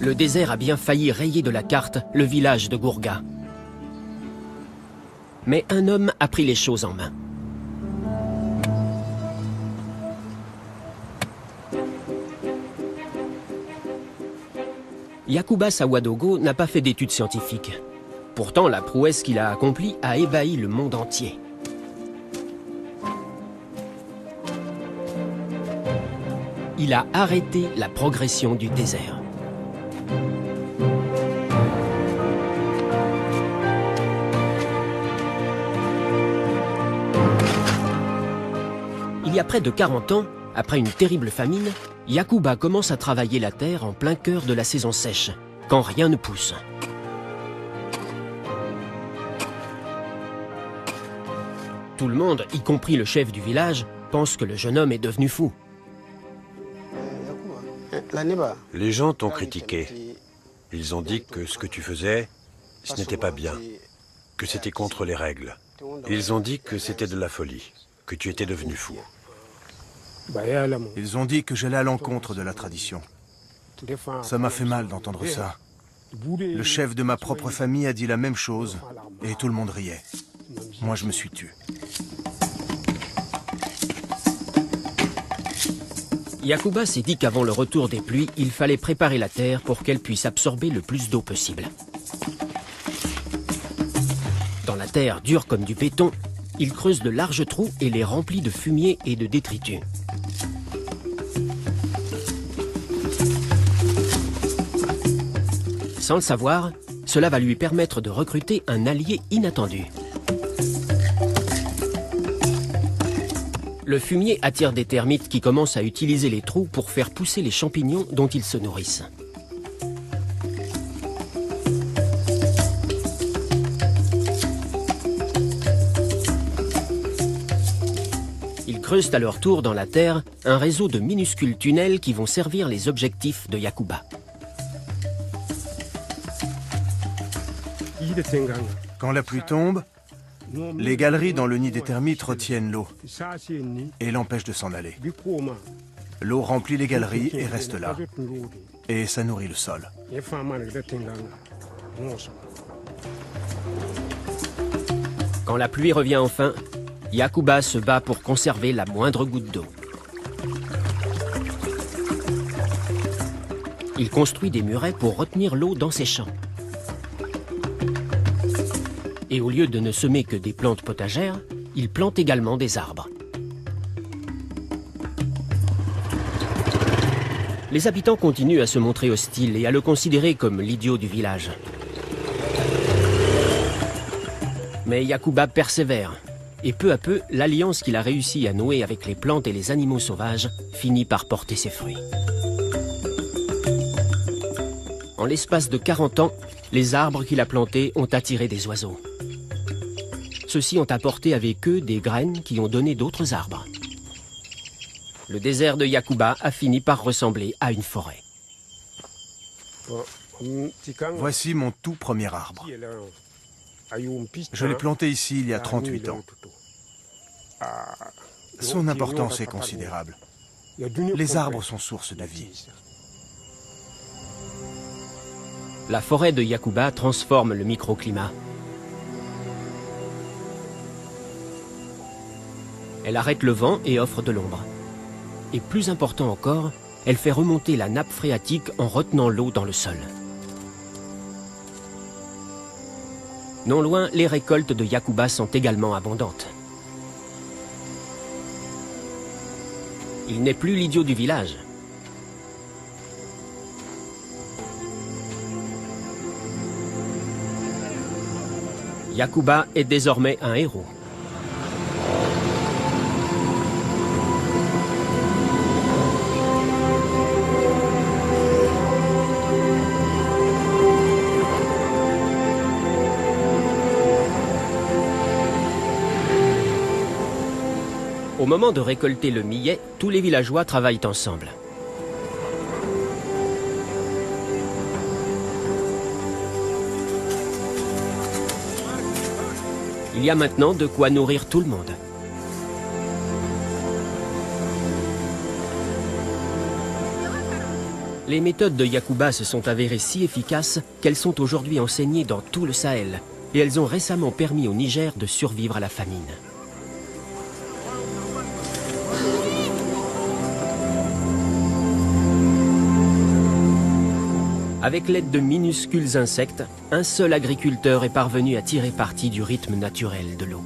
Le désert a bien failli rayer de la carte le village de Gourga. Mais un homme a pris les choses en main. Yacouba Sawadogo n'a pas fait d'études scientifiques. Pourtant, la prouesse qu'il a accomplie a ébahi le monde entier. Il a arrêté la progression du désert. Il y a près de 40 ans, après une terrible famine, Yacouba commence à travailler la terre en plein cœur de la saison sèche, quand rien ne pousse. Tout le monde, y compris le chef du village, pense que le jeune homme est devenu fou. Les gens t'ont critiqué. Ils ont dit que ce que tu faisais, ce n'était pas bien, que c'était contre les règles. Ils ont dit que c'était de la folie, que tu étais devenu fou. Ils ont dit que j'allais à l'encontre de la tradition. Ça m'a fait mal d'entendre ça. Le chef de ma propre famille a dit la même chose et tout le monde riait. Moi, je me suis tu. Yacouba s'est dit qu'avant le retour des pluies, il fallait préparer la terre pour qu'elle puisse absorber le plus d'eau possible. Dans la terre dure comme du béton, il creuse de larges trous et les remplit de fumier et de détritus. Sans le savoir, cela va lui permettre de recruter un allié inattendu. Le fumier attire des termites qui commencent à utiliser les trous pour faire pousser les champignons dont ils se nourrissent. Ils creusent à leur tour dans la terre un réseau de minuscules tunnels qui vont servir les objectifs de Yacouba. Quand la pluie tombe, les galeries dans le nid des termites retiennent l'eau et l'empêchent de s'en aller. L'eau remplit les galeries et reste là. Et ça nourrit le sol. Quand la pluie revient enfin, Yacouba se bat pour conserver la moindre goutte d'eau. Il construit des murets pour retenir l'eau dans ses champs. Et au lieu de ne semer que des plantes potagères, il plante également des arbres. Les habitants continuent à se montrer hostiles et à le considérer comme l'idiot du village. Mais Yacouba persévère, et peu à peu, l'alliance qu'il a réussi à nouer avec les plantes et les animaux sauvages finit par porter ses fruits. En l'espace de 40 ans, les arbres qu'il a plantés ont attiré des oiseaux. Ceux-ci ont apporté avec eux des graines qui ont donné d'autres arbres. Le désert de Yacouba a fini par ressembler à une forêt. Voici mon tout premier arbre. Je l'ai planté ici il y a 38 ans. Son importance est considérable. Les arbres sont source de vie. La forêt de Yacouba transforme le microclimat. Elle arrête le vent et offre de l'ombre. Et plus important encore, elle fait remonter la nappe phréatique en retenant l'eau dans le sol. Non loin, les récoltes de Yacouba sont également abondantes. Il n'est plus l'idiot du village. Yacouba est désormais un héros. Au moment de récolter le millet, tous les villageois travaillent ensemble. Il y a maintenant de quoi nourrir tout le monde. Les méthodes de Yacouba se sont avérées si efficaces qu'elles sont aujourd'hui enseignées dans tout le Sahel et elles ont récemment permis au Niger de survivre à la famine. Avec l'aide de minuscules insectes, un seul agriculteur est parvenu à tirer parti du rythme naturel de l'eau.